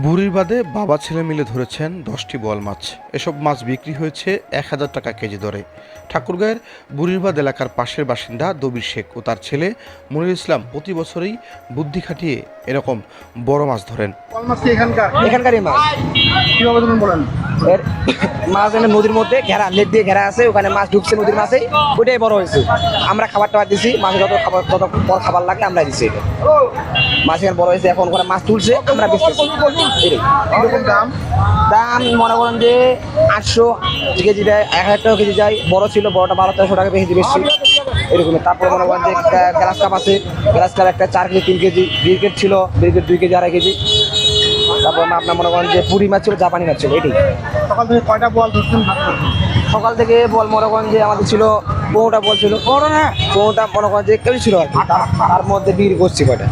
বুড়ির বাদে বাবা ছেলে মিলে ধরেছেন 10টি বোয়াল মাছ। এসব মাছ বিক্রি হয়েছে 1000 টাকা কেজি দরে। ঠাকুরগাঁয়ের বুড়িরবাদ এলাকার পাশের বাসিন্দা দবির শেখ ও তার ছেলে মনির ইসলাম প্রতি বছরই বুদ্ধি খাটিয়ে এরকম বড় মাছ ধরেন। এখানকারই মাছ কিভাবে তুমি বলেন? এর মাছ এনে নদীর মধ্যে ঘেরা, নেট দিয়ে ঘেরা আছে, ওখানে মাছ ঢুকছে নদীর মাছেই, ওইটাই বড় হয়েছে। আমরা খাবার টাবার দিছি, মাছ যত পর খাবার লাগে আমরা দিছি। এটা মাছ এখানে বড় হয়েছে, এখন ওখানে মাছ তুলছে, আমরা বেচতেছি। কিরকম দাম? দাম মনে করেন যে 800 কেজি দেয়, 1000 টাকা কেজি যায়। বড় ছিল, বড়টা 1200 টাকা বেশি বেশি এরকম। তারপরে মনে করেন যে গ্লাস কাপ আছে, গ্লাস কাপ একটা 4 কেজি 3 কেজি, ব্রিকেট ছিল, ব্রিকেট 2 কেজি 2.5 কেজি। তারপর আপনার মনে করেন যে পুরি মাছ ছিল, জাপানি মাছ ছিল। এটাই সকাল থেকে কয়টা বল ধরছেন? সকাল থেকে বল মনে করেন যে আমাদের ছিল 15টা বল ছিল, 15টা মনে করেন যে কেউ ছিল আর কি। তার মধ্যে বিক্রি করছি কয়টা।